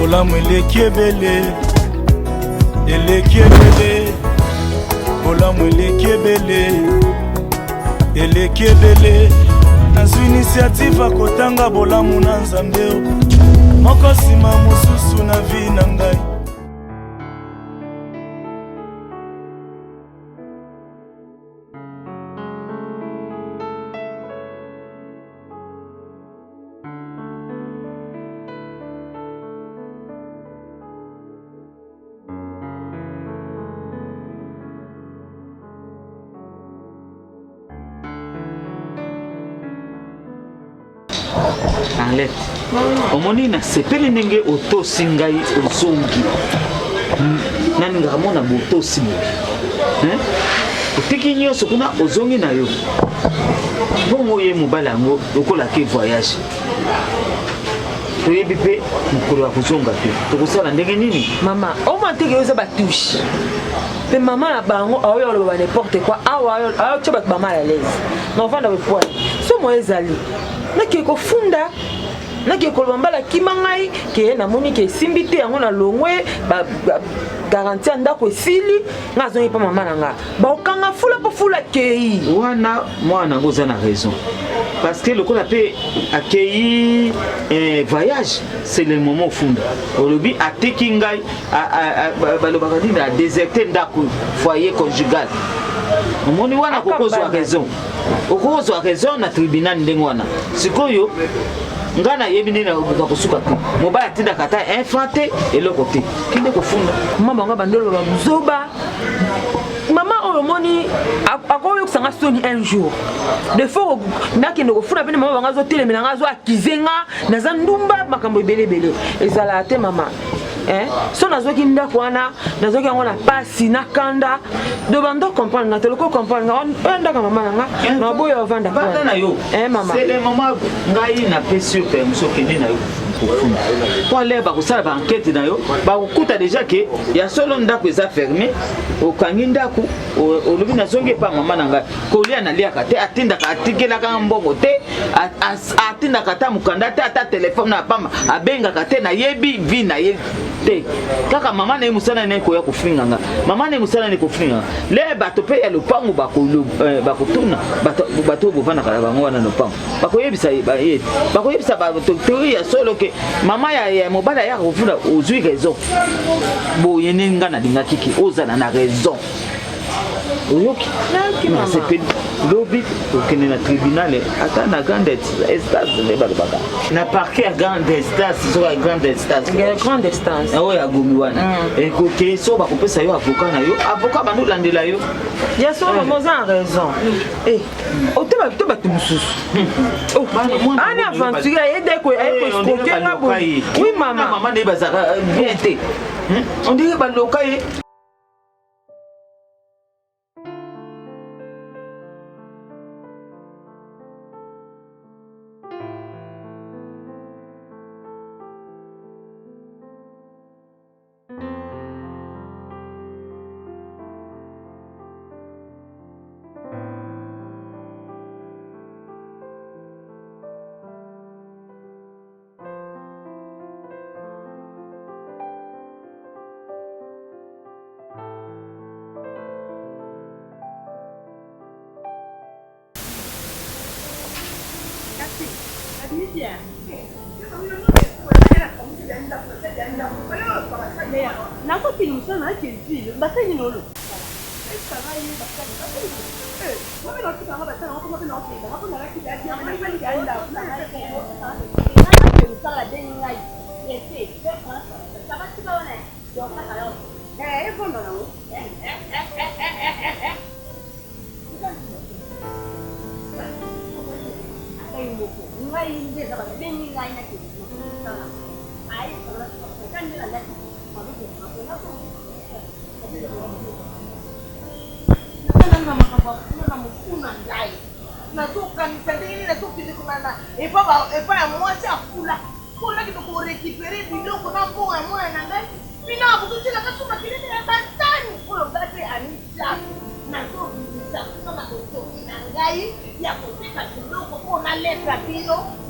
bolamu eleki ebele eleki ebele bolamu eleki ebele eleki ebele nazwi initiative akotanga bolamu na nzambe moko nsima mosusu na vi na ngai Arlette, omoni na sepeli ndenge otosi ngai ozongi nani ngamona botosi mobi otiki nyonso kuna ozongi na yo bongo ye mobala yango okolaka voyage toyebi mpe mokolo ya kozonga te tokosala ndenge nini mama omanteke oza batushe mpe mama na bango aoyo oloba n'importe quoi ayo tya bato bama à l'aise na ovanda bepoile so mo ezali nake kofunda nake koloba mbala kima ngai ke namoni ke esimbi te yango na longwe garanti ya ndako esili nga azongi mpa mama na nga baokanga fula mpo fula kei wana mwana yango oza na raison parce que lokola mpe akei voyage c'est le moment ofunda olobi ateki ngai balobaka nini adéserte ndako foyer conjugal omoni wana kokozwa raison okozwa raison na tribunal ndenge wana sikoyo nga nayebi nini nakosuka te mobali atindaka ata enfant te eloko te kende kofunda mama nga bandolo bazoba mama oyo moni akoyokusanga soni un jour de fois nakende kofunda pene mama banga azotelemela nga azo akize nga naza ndumba makambo ebelebele ezala te mama so nazoki ndako wana nazoki yango na pasi na kanda do bando comprendre nga teloko comprendre nga ndaka mama na nga na boyo ovanda bata na yo mama c'est le moment ngai na pesi yo permission kende na yo kofunda po ale bakosala ba enquête na yo bakokuta déjà ke ya solo ndako eza fermé okangi ndako olobi nazongi epa mama na ngai kolia naliaka te atindaka atikelaka mbongo te atindaka ta mokanda te ata telefone na pamba abengaka te nayebi vi na ye te kaka mama na ye mosala na ye koya kofinga nga mama na ye mosala na ye kofinga le bato mpe ya lopango bakotuna bato bovandaka na bango wana lopango bakoyebisa ye bakoyebisa bato teori ya solo ke mama ya mobala ya kofunda ozwi raison boye nini nga nalingaki ki ozala na raison oyoki na sepeli lobi okende na tribunal ata na grande instance nde balobaka na parquet ya grande instance soki ya grande instance oyo agomi wana ekoke so bakopesa yo avocat na yo avocat bandolandela yo ya so mama oza na raison ote bato mosusu ani aventure ayedekoesikokenga boye oui mama nde bazaka bien te ondenge baloka ye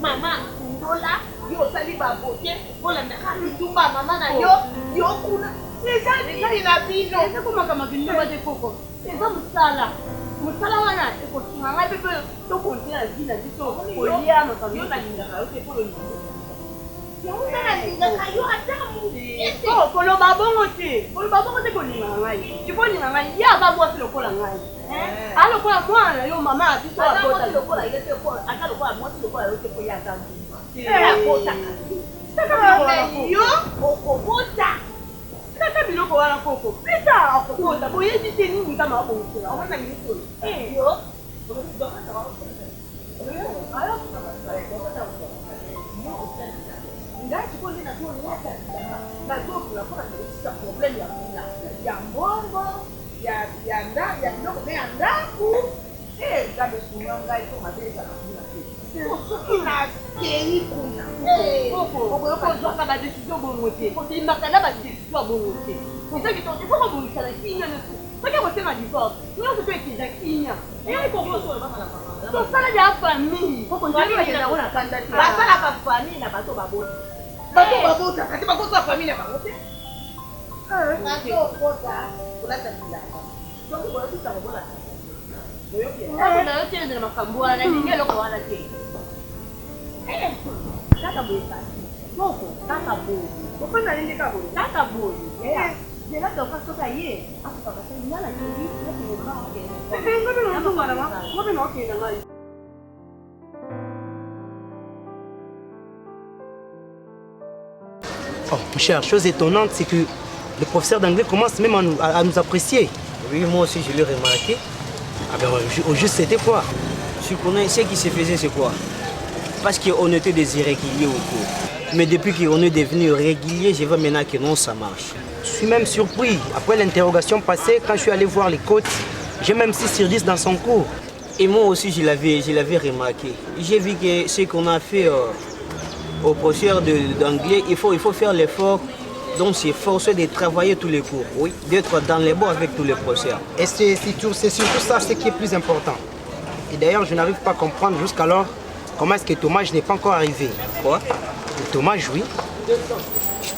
Mama, Kundola, yo sali babote olanda kalutumba mama na yo kuna eza ina bino eza komaka ndumba te koko eza musala wana ekosunga ngai mpe tokontina na vi na biso kolia makambo yo nalingaka yo te yango yo ata koloba bongo te kolingaka ngai ikolingaka ngai ye ababwasi lokola ngai alokola mwana yo mama ya biso ata lokola mwasi lokola yo te koyaka yo okobota kaka biloko wana koko pita akobota boyebi te nini kama akobotela omona miso yo ngai sikoyo nazokula mpona koresisa problème ya mbongo ya biloko me ya ndaku nzambe sunga ngai to mabe ezala kuna te soki nakei kuna okoyoka ozwaka badesizio bongo te koteimaka na badesizio ya bongo te soki ifo kobongisa na kinya nyonso soki akosenga divorce nyonso to ekeza kinya tosala ya famille yango na kanda te basalaka famille na bato babota kati bakota famille na bango te nakokota kolata bilanga soki boyokisa kobolata nayotelendela makambo wana nalingi eloko wana te kaka boye kasi moko kaka boye okona nini kaka boye kaka boye zela toka soka ye akokakasangana nini ngobe naokenda ngai. Oh, mon cher, chose étonnante, c'est que le professeur d'anglais commence même à nous apprécier. Oui, moi aussi je l'ai remarqué. Ah ben, au juste, c'était quoi? Tu connais, ce qui se faisait, c'est quoi? Parce qu'on était des irréguliers au cours. Mais depuis qu'on est devenu régulier, je vois maintenant que non, ça marche. Je suis même surpris. Après l'interrogation passée, quand je suis allé voir les coachs, j'ai même 6 sur 10 dans son cours. Et moi aussi, je l'avais remarqué. J'ai vu que ce qu'on a fait au professeur d'anglais, il faut faire l'effort. Donc c'est forcé de travailler tous les cours, oui, d'être dans les bords avec tous les professeurs. Et c'est surtout ça ce qui est plus important. Et d'ailleurs, je n'arrive pas à comprendre jusqu'alors comment est-ce que Thomas n'est pas encore arrivé. Quoi? Thomas, oui.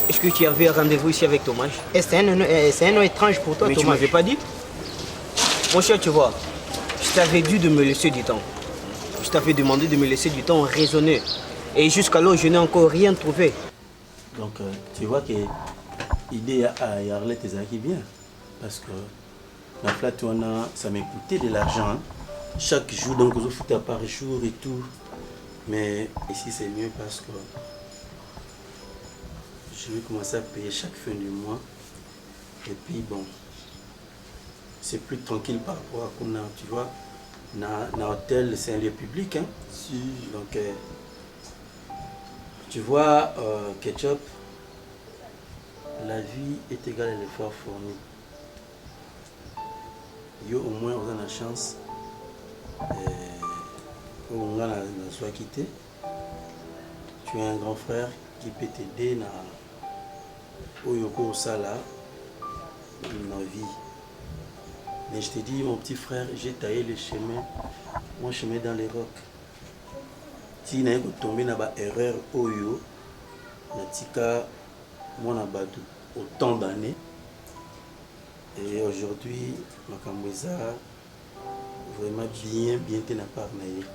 Est-ce que tu avais un rendez-vous ici avec Thomas? Et c'est un nom étrange pour toi, mais Thomas. Tu ne m'avais pas dit? Mon cher, tu vois, je t'avais dit de me laisser du temps. Je t'avais demandé de me laisser du temps raisonner. Et jusqu'alors, je n'ai encore rien trouvé. Donc, tu vois que l'idée à Arlette est bien. Parce que la flat, ça m'a coûté de l'argent. Hein. Chaque jour, donc, je fous par jour et tout. Mais ici, c'est mieux parce que je vais commencer à payer chaque fin du mois. Et puis, bon, c'est plus tranquille par rapport à qu'on a, tu vois, dans l'hôtel, c'est un lieu public. Hein. Si. Donc, tu vois, Ketchup, la vie est égale à l'effort fourni. Yo, au moins, on a la chance. On a soit quitté. Tu as un grand frère qui peut t'aider dans Oyoko Sala, dans la vie. Mais je te dis, mon petit frère, j'ai taillé le chemin, mon chemin dans les rocs. Si tu as tombé dans une erreur, Oyo, Natika, mon abadou, autant d'années. Et aujourd'hui, ma Kambouza, vraiment bien t'es n'a pas naïe.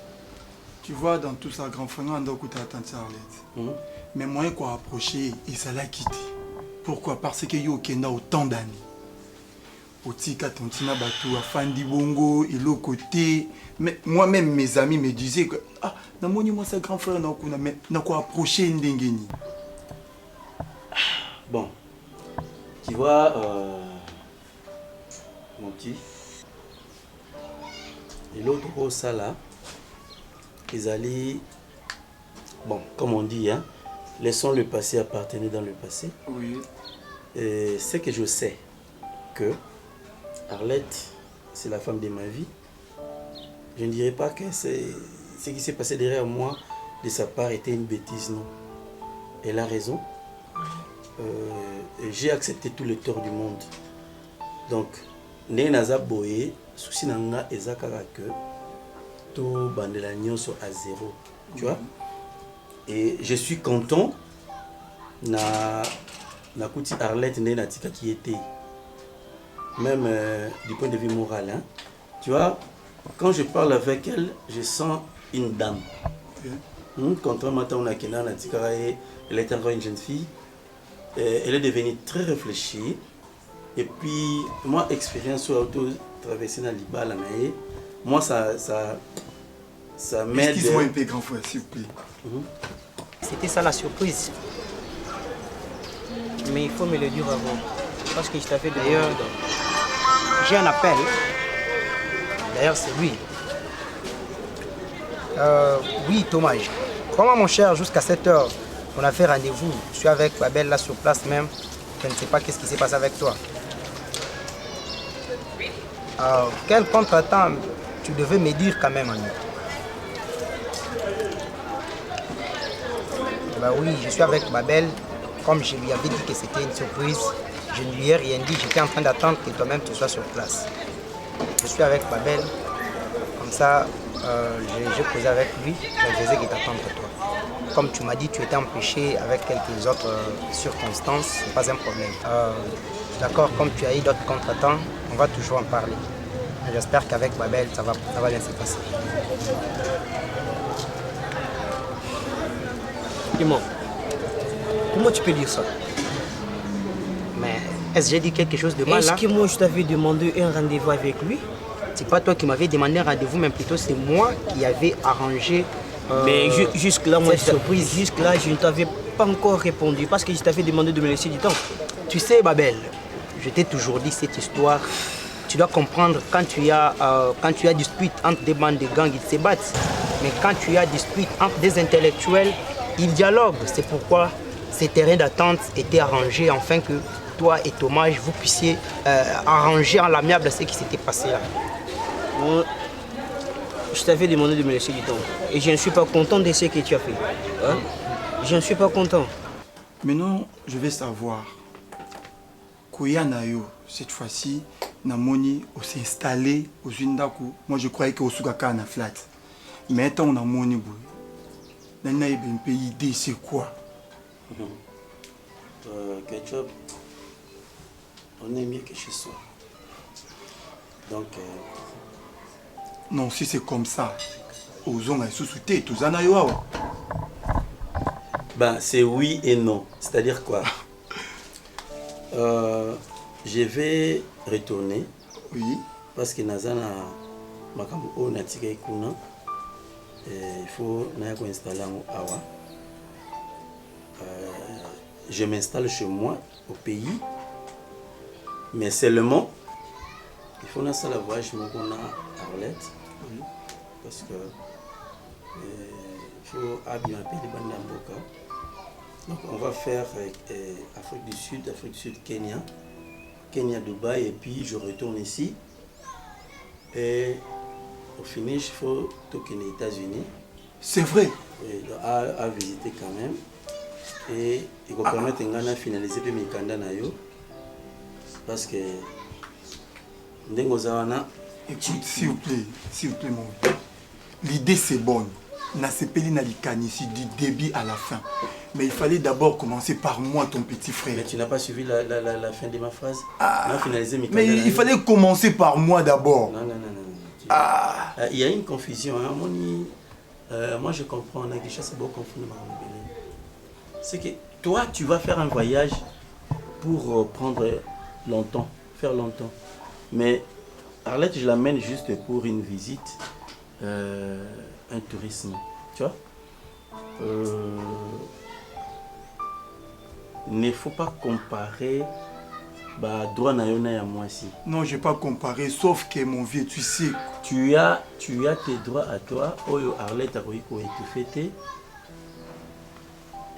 Tu vois, dans tout ça, grand frère, on doit écouter attention à Arlette. Mais moi, quoi approcher, et ça l'a quitté. Pourquoi? Parce que yo kenda autant d'années. Otika tontina batou, afandi bongo, et l'autre côté. Mais moi-même, mes amis me disaient que ah, namoni moi ça grand frère n'a quoi approcher ndengeni. Bon, tu vois, mon petit, et l'autre gros ça là, ils allaient, bon, comme on dit, hein, laissons le passé appartenir dans le passé. Oui. Et c'est que je sais que Arlette, c'est la femme de ma vie. Je ne dirais pas que ce qui s'est passé derrière moi, de sa part, était une bêtise, non. Elle a raison. J'ai accepté tout le tort du monde. Donc, Nenaza Boye, souci nanga ezakara que tout bandela nyonso à zéro. Tu vois? Et je suis content na kuti Arlette Nenatika qui était même du point de vue moral, hein. Tu vois, quand je parle avec elle, je sens une dame. Contrairement à Nakena Natika, elle est encore une jeune fille. Elle est devenue très réfléchie. Et puis, moi, expérience sur auto traversée dans l'Ibala, moi, ça m'aide. Excuse-moi un peu, grand frère, s'il vous plaît. C'était ça la surprise. Mais il faut me le dire avant. Parce que je t'avais d'ailleurs. J'ai un appel. D'ailleurs, c'est lui. Oui, Thomas. Comment, mon cher, jusqu'à 7 h, on a fait rendez-vous. Je suis avec Babel là sur place même. Je ne sais pas qu'est-ce qui s'est passé avec toi. Quel contre-temps tu devais me dire quand même, ami. Bah oui, je suis avec Babel. Comme je lui avais dit que c'était une surprise, je ne lui ai rien dit. J'étais en train d'attendre que toi-même tu sois sur place. Je suis avec Babel. Comme ça, j'ai causé avec lui. Je faisais qu'il t'attende toi. Comme tu m'as dit, tu étais empêché avec quelques autres circonstances. Ce n'est pas un problème. D'accord, comme tu as eu d'autres contretemps, on va toujours en parler. J'espère qu'avec Babel, ça va bien se passer. Dis-moi, comment tu peux dire ça? Mais est-ce que j'ai dit quelque chose de mal là? Est-ce que moi je t'avais demandé un rendez-vous avec lui? C'est pas toi qui m'avais demandé un rendez-vous, mais plutôt c'est moi qui avais arrangé. Mais jusque-là, moi, surprise. Jusque-là, je ne t'avais pas encore répondu parce que je t'avais demandé de me laisser du temps. Tu sais, Babel, je t'ai toujours dit cette histoire. Tu dois comprendre, quand tu as dispute entre des bandes de gangs, ils se battent. Mais quand tu as dispute entre des intellectuels, ils dialoguent. C'est pourquoi ces terrains d'attente étaient arrangés afin que toi et Thomas, vous puissiez arranger en l'amiable ce qui s'était passé là. Moi, je t'avais demandé de me laisser du temps. Et je ne suis pas content de ce que tu as fait. Hein? Je ne suis pas content. Maintenant, je vais savoir. Koya Nayo, cette fois-ci, Namoni, on s'est installé au Zundaku. Moi, je croyais qu'au Sugaka, on a flat. Mais tant on a Moni, on a un pays idée, c'est quoi? Ketchup, on est mieux que chez soi. Donc. Non, si c'est comme ça, aux hommes sous-soutés, tous en aïwa. Ben, c'est oui et non. C'est-à-dire quoi? Je vais retourner. Oui. Parce que Nazana Makambo Natika Ikuna, il faut installer en Awa. Je m'installe chez moi, au pays. Mais seulement, il faut que la voyage qu'on a à Arlette. Oui. Parce que il faut habiller un peu les bandes d'Amboka. Donc on va faire Afrique du Sud, Kenya, Dubaï, et puis je retourne ici. Et au finish, il faut tourner les États-Unis. C'est vrai. À visiter quand même. Et il va permettre de finaliser mes candidats. Parce que écoute, s'il vous plaît, mon vieux. L'idée c'est bonne. Nasepeli Nalikani ici du début à la fin. Mais il fallait d'abord commencer par moi, ton petit frère. Mais tu n'as pas suivi la fin de ma phrase. Mais il fallait commencer par moi d'abord. Non. Il y a une confusion. Hein. Moi je comprends. C'est beau confondre. C'est que toi, tu vas faire un voyage pour prendre longtemps, faire longtemps. Mais Arlette, je l'amène juste pour une visite, un tourisme. Tu vois, il ne faut pas comparer droit na yona à moi aussi. Non, je ne vais pas comparer, sauf que mon vieux, tu sais. Tu as tes droits à toi. Oyo Arlette a été fêté.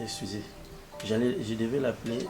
Excusez, je devais l'appeler.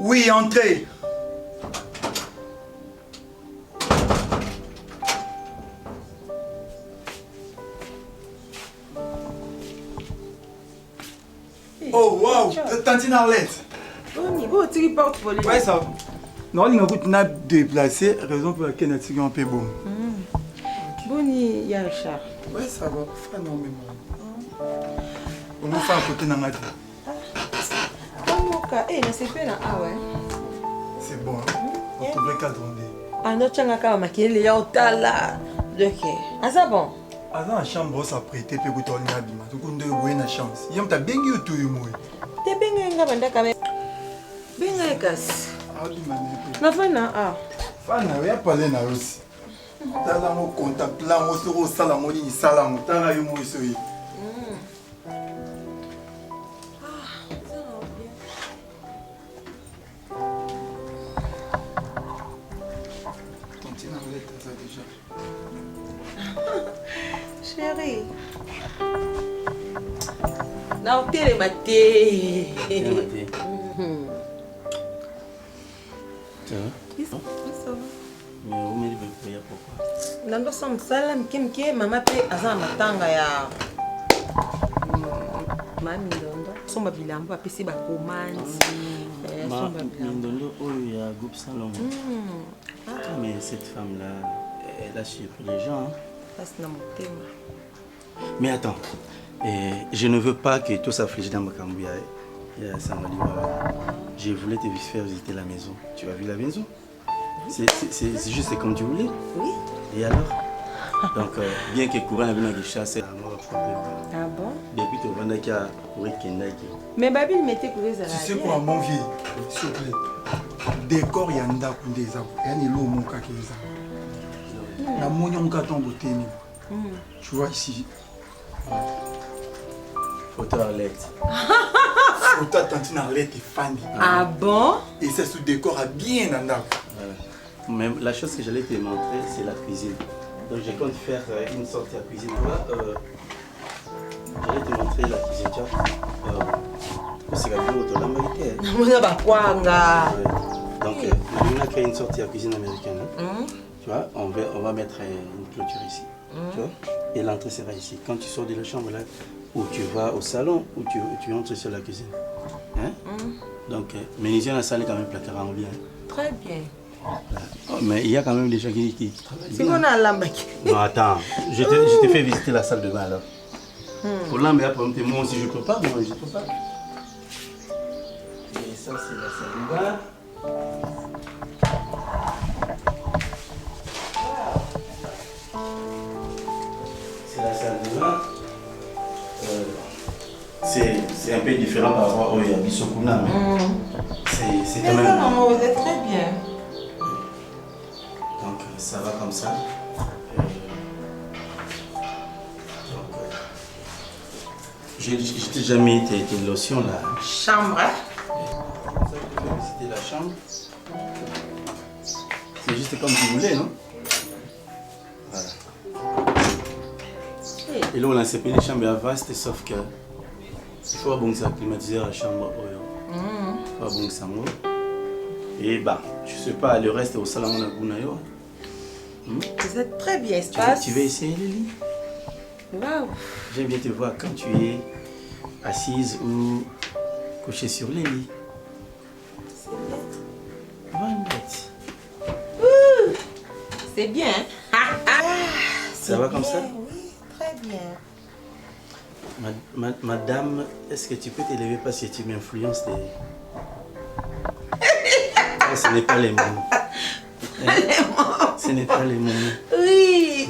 Oui, entrez. Oh, wow, Tantine Arlette. Tu portes pour les. Ouais, ça va. Non, il m'a déplacé, raison pour laquelle il a un peu bon. Boni, il y a Richard. Ouais, ça va, pas énormément. On va faire un côté dans la vie. Eh, mais c'est fait là. Ah ouais. C'est bon, hein? On devrait cadrer. Ah non, tu as un maquillage, il y a un tas là. Ok. Ah, ça bon? Ah, dans la chambre, ça prête, puis vous tournez à bima. Tout le monde a une chance. Il y a un bien qui est tout le monde. T'es bien gagné quand même. Bien gagné casse. Ah, bima, non, fana. Ah. Fana, il y a pas de na aussi. T'as là mon contact, là, on se ressent la monnaie, il s'en a, t'as là, il m'a essayé. Chérie. Non, t'es le maté. Ça va? Oui, ça va. Mais vous m'avez dit pourquoi? Nando samsala mke mama pe aza matanga ya mami ndondo somba bilambo apesi ba commande somba ndondo oyo ya groupe salon. Mais cette femme là elle a surpris les gens. Mais attends, je ne veux pas que tout s'afflige dans ma cambouille. Je voulais te faire visiter la maison. Tu as vu la maison? C'est juste comme tu voulais. Oui. Et alors? Donc, bien que courant avait une chasse, ah bon? depuis tu vois qu'il y a couru Kendaki. Mais Babi mettait courir ça. Tu sais quoi, mon vieux? S'il te plaît. Décor yanda kundeza. Yani lo mon kakeza. La mounion katon beauté. Tu vois ici. Photo Arlette. Photo Tantine Arlette et Fanny. Ah bon? Et c'est sous décor à bien nanda. Mais la chose que j'allais te montrer, c'est la cuisine. Donc je compte faire une sortie à cuisine. J'allais te montrer la cuisine. C'est la plus haute de l'Amérique. Donc on a créé une sortie à cuisine américaine. Tu vois, on va mettre une clôture ici. Tu vois? Et l'entrée sera ici. Quand tu sors de la chambre là, ou tu vas au salon, ou tu entres sur la cuisine. Hein? Donc, Ménisienne a salé quand même placard en bien. Très bien. Oh, mais il y a quand même des gens qui travaillent. C'est qu'on a l'ambac. Non, attends, je te fais visiter la salle de bain alors. Pour l'ambac, moi aussi je peux pas, moi je peux pas. Et ça c'est la salle de bain. C'est la salle de bain. C'est un peu différent par rapport au Yabisokuna, mais c'est quand même... Non, vous êtes très bien. Donc ça va comme ça. Je t'ai jamais mis tes lotions là. Chambre, hein? C'était la chambre. C'est juste comme tu voulais, non? Voilà. Et là on a séparé les chambres à vaste, sauf que il faut bon ça climatiser la chambre. Il faut bon ça. Et bah, je sais pas, le reste au salon on a Gounayo. Vous êtes très bien, espace. Tu veux essayer le lit? Waouh! J'aime bien te voir quand tu es assise ou couchée sur le lit. C'est bien. Ça va comme ça? Oui, très bien. Madame, est-ce que tu peux t'élever parce que tu m'influences des... Ce n'est pas les mots. Ce n'est pas les mots. Oui.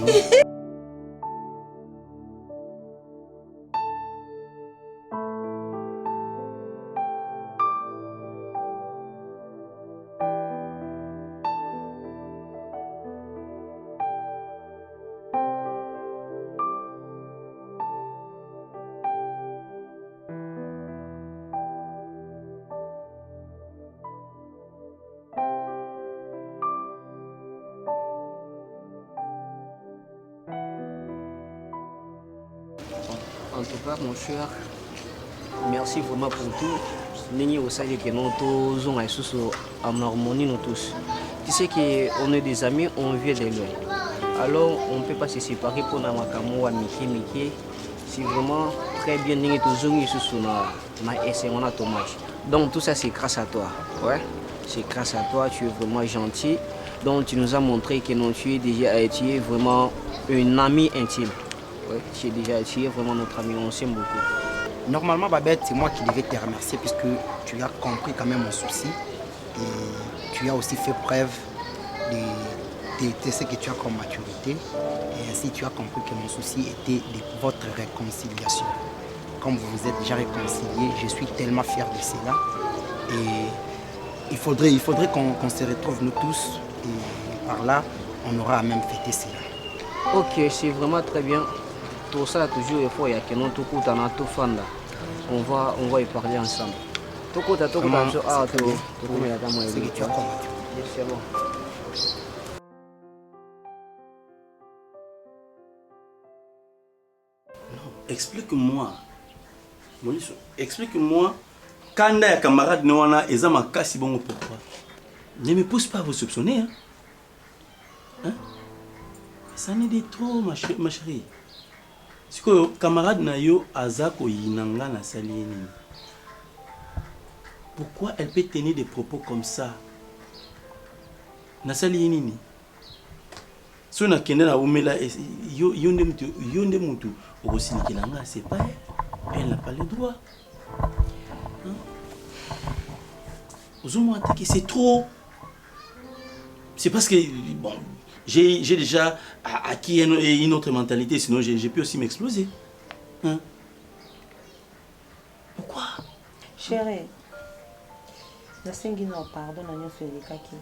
En tout cas, mon cher, merci vraiment pour tout. Nini aussi que nous tous en harmonie nous tous. Tu sais qu'on est des amis, on vient de loin. Alors on ne peut pas se séparer pour nous à Miki. C'est vraiment très bien nini toujours sous ma essai on a Thomas. Donc tout ça c'est grâce à toi. Ouais. C'est grâce à toi, tu es vraiment gentil. Donc tu nous as montré que non, tu es vraiment une amie intime. Ouais, tu es vraiment notre ami, on s'aime beaucoup. Normalement, Babette, c'est moi qui devais te remercier puisque tu as compris quand même mon souci et tu as aussi fait preuve de ce que tu as comme maturité. Et ainsi, tu as compris que mon souci était de votre réconciliation. Comme vous vous êtes déjà réconciliés, je suis tellement fier de cela. Et il faudrait qu'on se retrouve nous tous et par là, on aura à même fêter cela. Ok, c'est vraiment très bien. Tout ça, toujours, il faut y a que nous tout fanda. On va y parler ensemble. Tout c'est que tu as compris. C'est bon. Explique-moi. Explique-moi. Quand un camarade Noana et Zama Kassi bon pourquoi? Ne me pousse pas à vous soupçonner. Hein? Ça n'est de trop, ma chérie. C'est que camarade Nayo Azako Yinanga na Salieni. Pourquoi elle peut tenir des propos comme ça? Na Salieni. Si on a kende na umela yonde mutu osini kilanga c'est pas elle. Elle n'a pas le droit. Hein? C'est trop. C'est parce que bon, j'ai déjà acquis une autre mentalité, sinon j'ai pu aussi m'exploser. Hein? Pourquoi? Chérie, je sais que nous pardon à nous faire les kaki.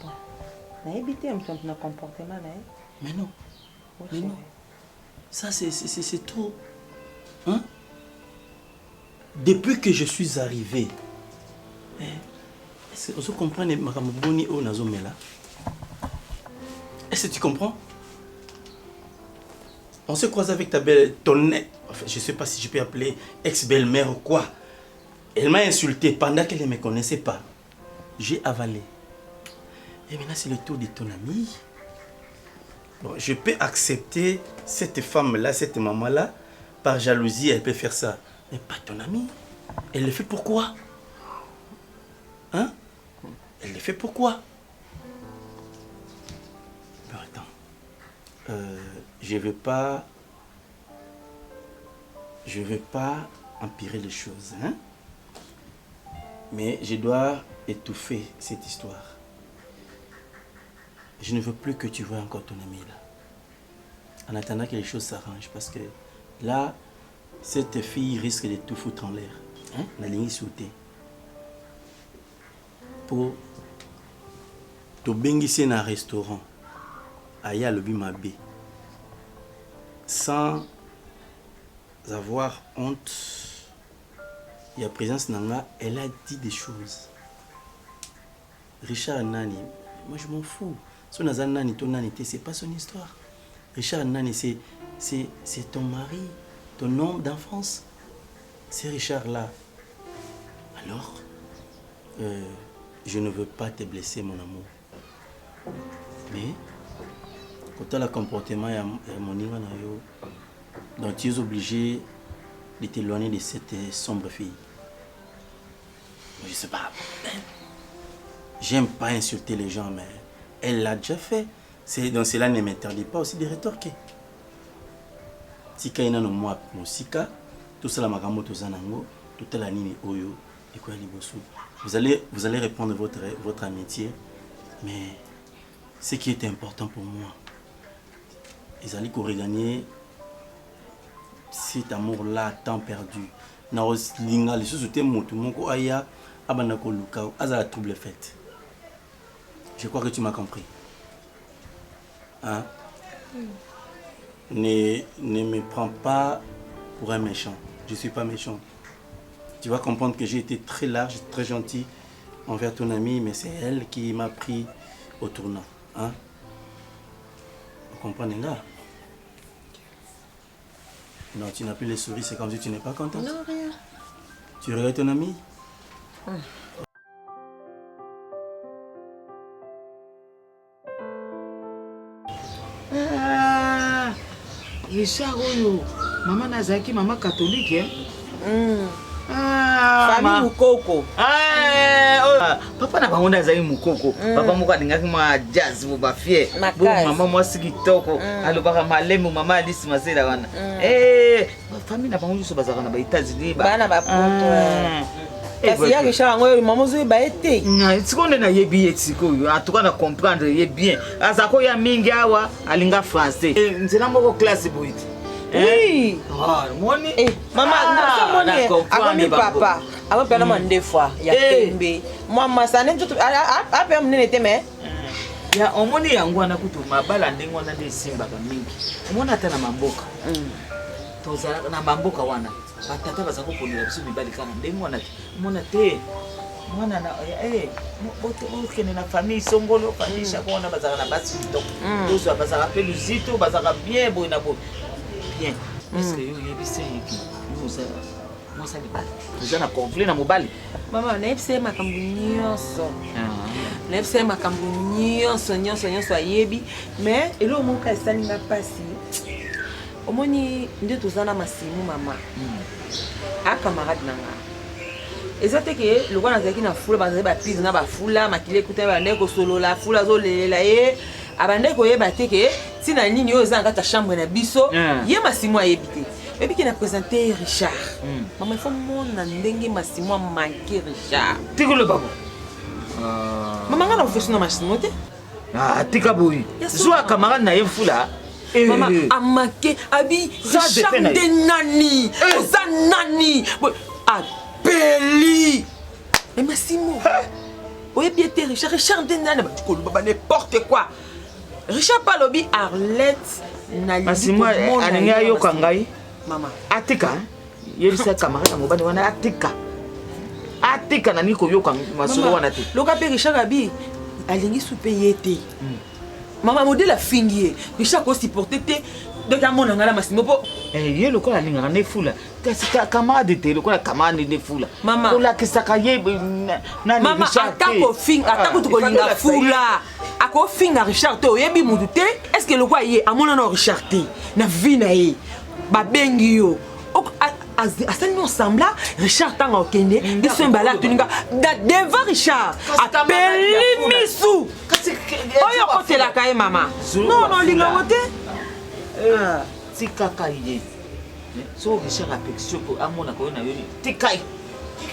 Bon, n'a évité un peu de comportement là. Mais non. Mais non. Ça c'est trop. Hein? Depuis que je suis arrivé, est-ce que tu comprends ma camoboni au nazomela? Est-ce que tu comprends? On se croise avec ta belle, enfin, je ne sais pas si je peux appeler ex-belle-mère ou quoi. Elle m'a insulté pendant qu'elle ne me connaissait pas. J'ai avalé. Et maintenant c'est le tour de ton ami. Bon, je peux accepter cette femme-là, cette maman-là, par jalousie, elle peut faire ça. Mais pas ton ami. Elle le fait pourquoi? Hein? Elle le fait pourquoi? Ben attends. Je veux pas empirer les choses, hein? Mais je dois étouffer cette histoire. Je ne veux plus que tu vois encore ton ami là. En attendant que les choses s'arrangent, parce que là, cette fille risque de tout foutre en l'air. Hein? La ligne sautée. Pour te bengisser dans un restaurant, à le Bimabé, sans avoir honte, et à présence Nanga, elle a dit des choses. Richard Nani, moi je m'en fous. Son Nani, ton Nani, c'est pas son histoire. Richard Nani, c'est ton mari, ton homme d'enfance. C'est Richard là. Alors, je ne veux pas te blesser, mon amour. Mais, quand tu as le comportement et mon niveau, donc tu es obligé de t'éloigner de cette sombre fille. Je ne sais pas. J'aime pas insulter les gens, mais elle l'a déjà fait. Donc cela ne m'interdit pas aussi de rétorquer. Si tu as un mois, tout ça, la magamoto zanango, tout la nini oyo, et quoi vous allez répondre votre amitié, mais ce qui est important pour moi, ils allaient regagner cet amour-là tant perdu. Je crois que tu m'as compris. Hein? Ne me prends pas pour un méchant. Je ne suis pas méchant. Tu vas comprendre que j'ai été très large, très gentil envers ton amie, mais c'est elle qui m'a pris au tournant. Hein? Vous comprenez là? Non, tu n'as plus les souris, c'est comme si tu n'es pas contente. Non, rien. Tu regardes ton ami? Richard oyo maman nazaki maman catholique famille mukoko. Papa na bango nazali mukoko. Papa moko alingaki mwa jazz bo ba fier. Bo mama mwa sikitoko. Alobaka malemu mama Alice Masera wana. Famille na bango nyonso bazaka na ba États-Unis ba. Bana ba poto. Kasi ya Richard ngoyo mama zo ba été. Tikonde na yebi etiko yo. En tout cas na comprendre ye bien. Azako ya mingi awa alinga français. Nzela moko classe boiti. Oui. Moni. Maman, avant mi papa, avant perdre mon deux fois, il y a Pembe. Moi ça n'est tout a perdre mon était mais. Ya omoni yangu ana kutu mabala ndenge wana de simba ka mingi. Omona ata na mamboka. Toza na mamboka wana. Batata bazako ponela biso mibali kana ndenge wana. Omona te. Mwana na bote na famille songolo famille chaque wana bazaka na basi kitoko. Tozo bazaka pe luzito bazaka bien boy na boy. Bien. Est-ce que vous avez dit moi ça dit pas. Vous avez un conflit dans mobile. Maman, on a essayé ma cambunions. On a essayé ma cambunions, soignon yebi, mais et là au moins ça n'a pas si. Au moins ni de tous en a massimu maman. A camarade nanga. Ezate ke le roi nazaki na fula bazali ba prise na ba fula makile kuta ba ndeko solo la fula zo lela ye. Abande ko yeba te ke tina nini yo zanga ta chambre na biso ye masimo ayebite ebi ki na présenter Richard maman il faut mona ndenge masimo manquer Richard tikolo babo maman ngana ofesi na masimo te tika boyi zo camarade na ye fula maman amake abi Richard de nani oza nani apeli et masimo oyebi te Richard de nani ba tikolo baba n'importe quoi Richard Palobi Arlette na Masimo aninga yo kangai mama atika yelisa camarade ngobani wana atika na niko yo kan masolo wana te loka pe Richard abi alingi soupe yete mama modèle fingier Richard ko supporter te donc à mon ngala Masimo po ye lokola alinga na fula kasi camarade te lokola camarade ne fula mama kola kisaka ye na mama atako fing atako to kolinga fula ako finga Richard to yebi mudu te est-ce que le quoi yé amona na Richard te na vie na ye ba bengi yo asani ensemble Richard tanga okende biso mbala tuninga devant Richard apeli misu oyo kotela kae mama non linga wote tika kaye so Richard apexio ko amona ko na yo tikai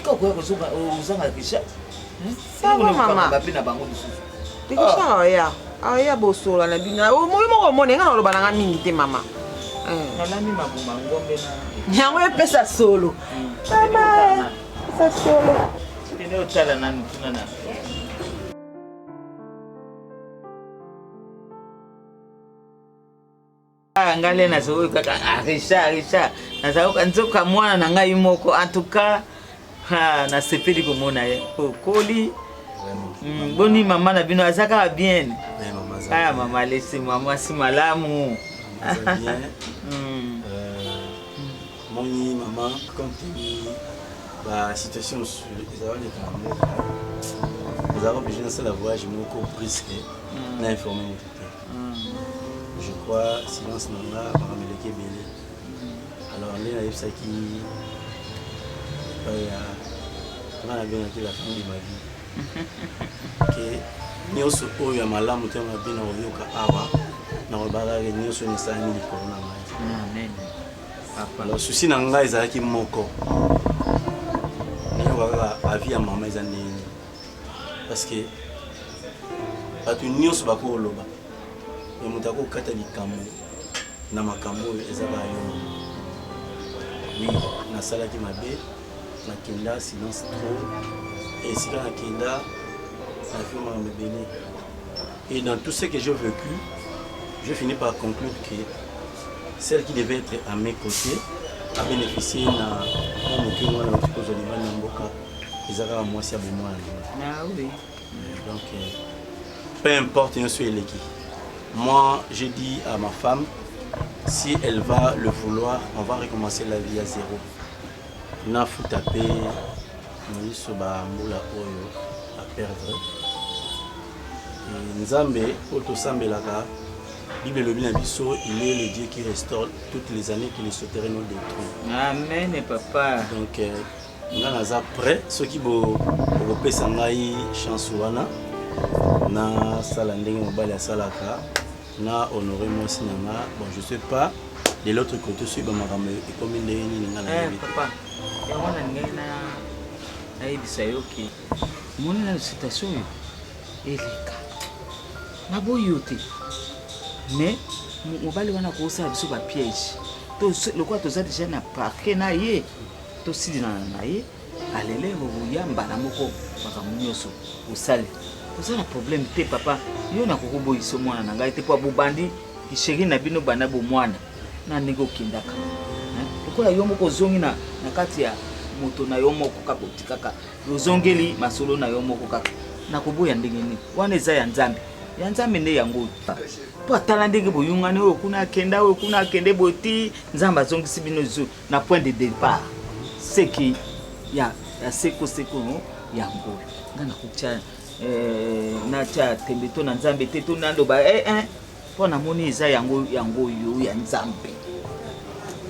ko zoga ozanga Richard ça va mama ba pina bango biso Richard aya bosola na bina o moyo moko monenga na loba na mingi te mama nalami mabuma ngombe na yango epesa solo mama epesa solo tene otala na ntuna na ngale na zo kaka Richard na zo kanzoka mwana na ngai moko en tout cas na sepeli komona ye okoli boni mama na bino azaka bien mama laisse mama si malamu Moni maman quand la situation sur les avants de nous avons besoin de la voix je me compris na informé je crois silence nanga barameleke belé alors on est ça qui on a bien la fin de ma vie que nyoso oyo malamu te na bino oyoka awa na robala nyoso ni sani ni corona amen. Alors souci na ngai ezalaki moko nayoka avi ya mama eza ndeni parce que bato nyonso bakoloba ya moto akokata likambo na makambo oyo ezaka yo oui nasalaki mabe nakenda silence trop et esika nakenda nafirma mebele et dans tout ce que j'ai vécu je finis par conclure que celle qui devait être à mes côtés a bénéficié de mon donc peu importe moi je dis à ma femme si elle va le vouloir on va recommencer la vie à zéro na futa pe moyiso ba mbula oyo a perdre nzambe otosambelaka Bible le bien biso il est le Dieu qui restaure toutes les années que les sauterelles nous détruisent. Amen papa. Donc nga naza prêt ceux qui bo pesa ngai chance wana na sala ndenge mobali asalaka na honorer moi sinanga bon je sais pas de l'autre côté sur ba makambo et comme ndenge nini nga na papa ya wana ngena na ibisa yoki moni na situation eleka na boyote mais mobali wana ko sa biso ba piège to le quoi to za déjà na parquet na ye to sidina na ye alele bo yamba na moko bakamunyoso usale to za problème te papa yo na ko boyiso mwana na ngai te po bobandi isheri na bino bana bo mwana na ndenge kindaka lokola yo moko zongi na kati ya moto na yo moko kakotikaka yozongeli masolo na yo moko kaka na koboya ndenge ni wana eza ya nzambe nde yango po atala ndenge boyungani oyo kuna akende boti nzambe azongisi bino zo na point de départ seki ya seko no yango nga na kutia na tia tembeto na nzambe te to nando ba po na moni eza yango yo ya nzambe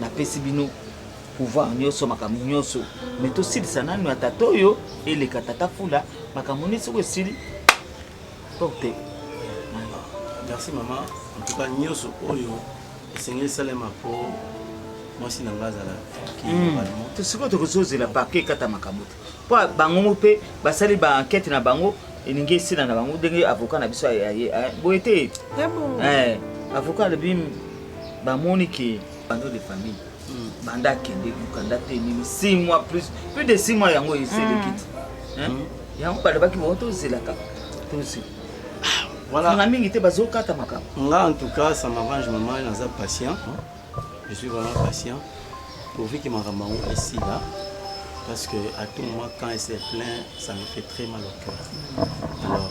na pesi bino pouvoir nyonso makambo nyonso mais to silisa nanu ya tata oyo eleka tata fula makambo nyonso ko sili porte. Merci maman. En tout cas, nyonso oyo esengeli salema po mwasi na ngaza la ki normalement. To siko to kozozela parquet kata makambo. Po bango mope basali ba enquête na bango eningi sina na bango ndenge avocat na biso ya boete. Avocat de bim ba moniki bando de famille. Banda kende kanda te ni 6 mois plus de 6 mois yango esele kiti. Yango ba baki boto zela ka. To si. Voilà. Nga en tout cas, ça m'arrange maman, je suis patient. Je suis vraiment patient. Pourvu que ma maman est ici là. Parce que à tout moment, quand elle s'est plainte, ça me fait très mal au cœur. Alors,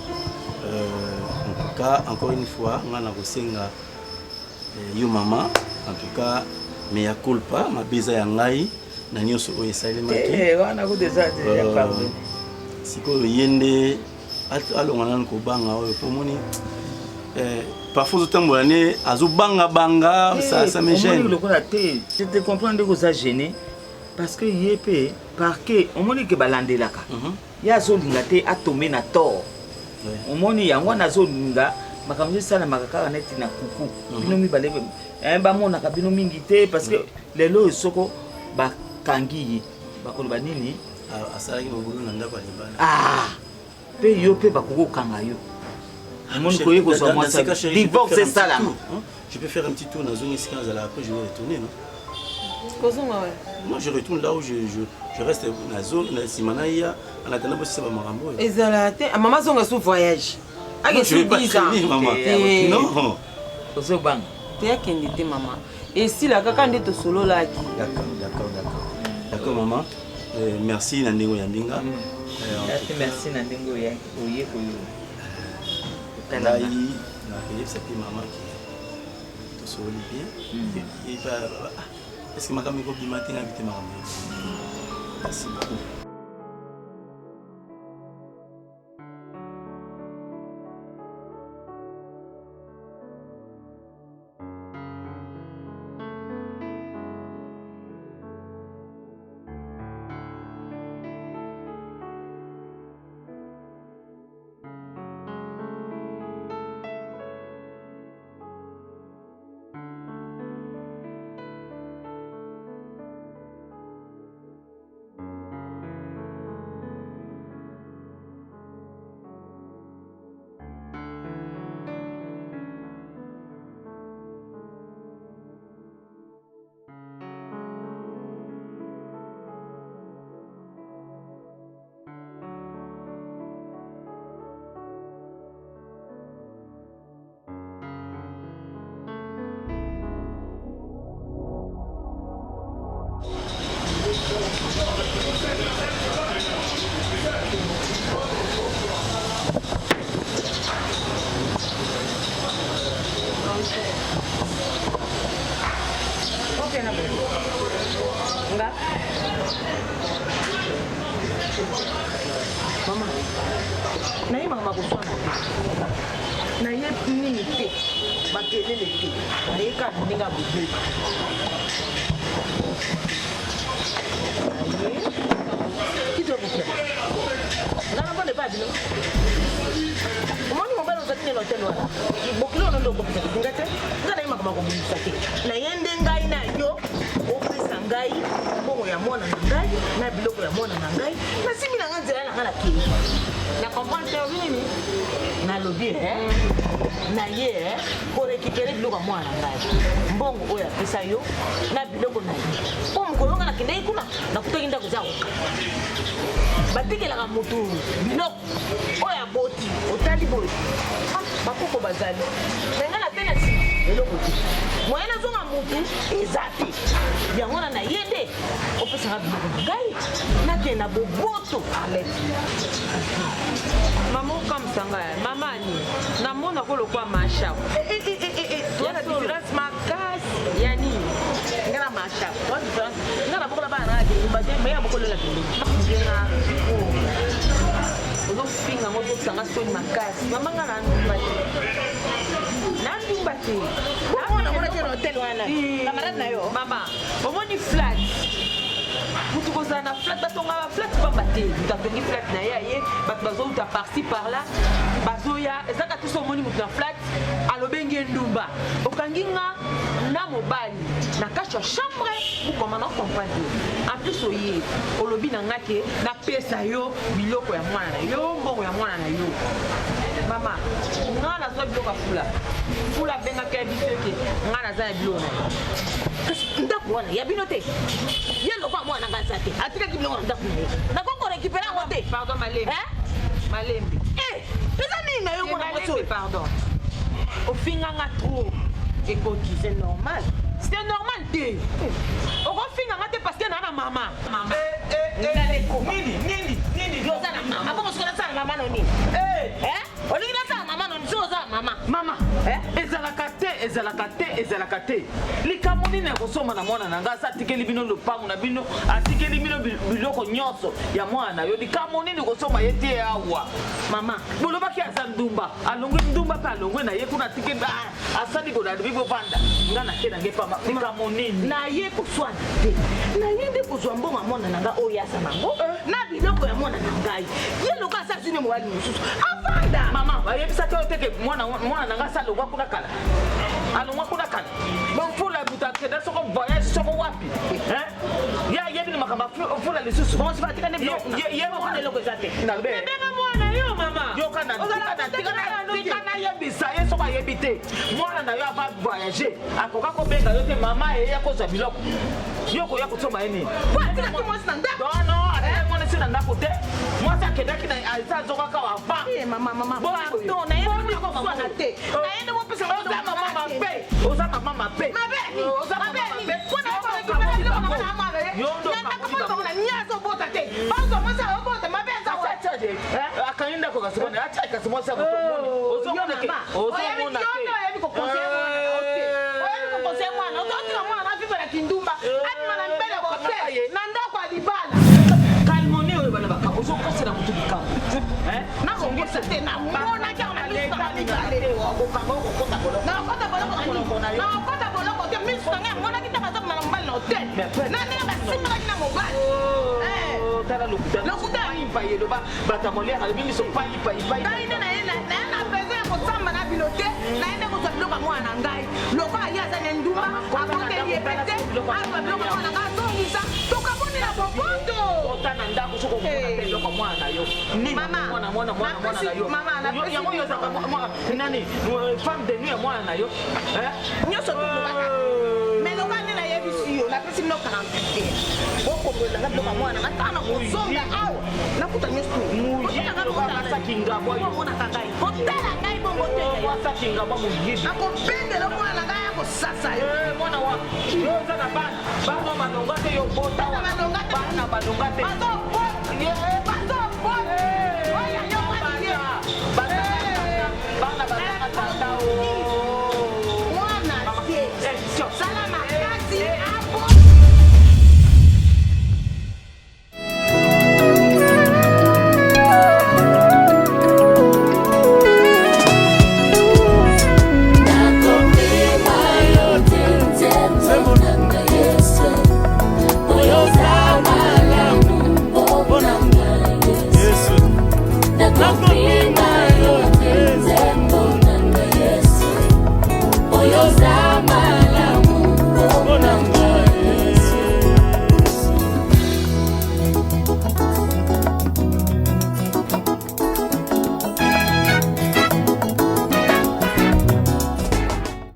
en tout cas, encore une fois, on a reçu yo maman. En tout cas, mais ya culpa, ma beza ya ngai, na nyonso oyo esalemaki. Wana ko déjà ya pardon. Siko yende alongana ko banga oyo pomoni parfois otambola ne azobanga banga ça me gêne. Je te comprends de que ça gêné parce que yepé parquet omoni ke balandelaka ya zolinga te atomé na tort omoni yango na zolinga makambo sala makaka neti na kuku bino mi balebe ba mona ka bino mingi te parce que lelo soko ba kangi bakolo banini asalaki mobulu na ndako libana pe yo pe bakoko kanga yo amoni koye ko so moi ça divorce c'est ça là. Je peux faire un petit tour dans zone ici quand après je vais retourner non. Moi je retourne là où je reste dans la zone na simanaïa en attendant que ça va marambo. Ezalate maman zonga sous voyage. Je vais pas finir maman. Non. Ozo bang. Tu as qu'une idée maman. Et si la kaka ndé to solo là qui. D'accord maman. Merci Nandingo Yandinga. Merci Nandingo ya oye ko yo. Là il na payer sa petite maman qui to solo bien. Et pas est-ce que ma caméra du matin a invité ma maman? Merci beaucoup. nayebaka makoswana te nayebi nini te bakelele te nayeka ndenge ya bobeli kitokopia ngana mpo nepa bino omoni mobali ozaki neno te wana bokilo ono nde okopesa kitinga te nga nayebaka makobimisa te naye nde ngai na yo opesa ngai mbongo ya mwana na ngai na biloko ya mwana na ngai nasimi na nga nzela na nga na kei na comprendre te obi nini nalobi na ye korekipere biloko ya mwana na ngai mbongo oyo apesa yo na biloko na ye mpo mokolo nga nakendeki kuna nakutaki ndako eza koka batekelaka motu biloko oyo aboti otali boye bakoko bazali nanga na te na nsima eloko te moye nazonga motu eza te yango na ye nde opesanga biloko na ngai nakenda boboto alete mama okamwisanga ya mama ani namona kolokwa mashako toza différence makasi ya nini nga na mashako toza différence nga na bokola bana nakendumba te meya bokolola kendumba ozofinga ngo ozosanga soni makasi mama nga na ndumba te nandumba te namona te na hotel wana camarade na yo mama omoni flat mutu kozala na flat batonga baflat pamba te mutu atongi flat na ye aye bato bazouta parci par là bazoya ezaka tuso omoni mutu na flat alobengi endumba okangi nga na mobali na kati ya chambre bukoma na comprendre en plus oye olobi na nga ke napesa yo biloko ya mwana na yo mbongo ya mwana na yo mama nga nazwa biloko ya fula abengaki ya biso ke nga naza na biloko na yo kasi ndako wana ya bino te ye lokwa mwana nga nza te atikaki biloko na ndako na ye nakoko récupérer yango te pardon malembe malembe eza nini na yo mona moto pardon ofinganga trop ekoki c'est normal c'est normal te okofinganga te parce que na na mama nini yoza na mama bongo soki nasala mama no nini olingi nasala mama no nso oza mama mama ezalaka te likambo nini ekosomba na mwana na ngai asa atikeli bino lopango na bino atikeli bino biloko nyonso ya mwana na yo likambo nini ekosomba ye te awa mama bolobaki aza ndumba alongwe ndumba mpe alongwe na ye kuna atikeli asali bolalobi bovanda nga nake nange pamba likambo nini na ye koswana te na ye nde kozwa mbongo ya mwana na ngai oyo asa nango na biloko ya mwana na ngai ye loka asa zine mobali mosusu avanda mama bayebisaki oyo teke mwana na ngai asa alongwa kuna kala alongwa kuna kala bofula buta kenda soko voyage soko wapi yebi ni makambo fula lisusu bonsibatikane biloko eza te nabenga mwana yo mama yokana yebisa ye soko ayebi te mwana na yo ava voyage akoka kobenga yo te mama eya kozwa biloko yo koya kosomba ye nini mwasi na ndako te mwasi akendaki eza azokaka wava oza mama mabe akangi ndako kasibone atyakasi mwasi ya kotomoni ozomonake kalmoni oyo balobaka ozokosela motu likambo nakongesa te namonaki nakota boloko te misu nange amonaki te bazokoma na mobali na hotel na ndenge basimbakaki na mobali tala lokuta yeloba bata moliaka alobi miso paipai nde naye na besoin ya kosamba na bino te naye nde kozwa biloko ya mwana na ngai loko aye aza ne ndumba akoteli epete azwa biloko ya mwana na ngai azongisa tokaboni na boboto otana ndako soko komona mpe biloko mwana na yo mwana na yo yango yo ezaka nani femme de nuit ya mwana na yo nyonso tolobaka mais loka nde nayebisi yo napesi bino 48 okongolelanga biloko ya mwana na ngai ntana kozonga awa nakuta nyonso omonaka ngai kotala ngai bongo te nakobendela mwana na ngai akosasa yo mwana wa yo oza na bana balonga te yo bota bana balonga te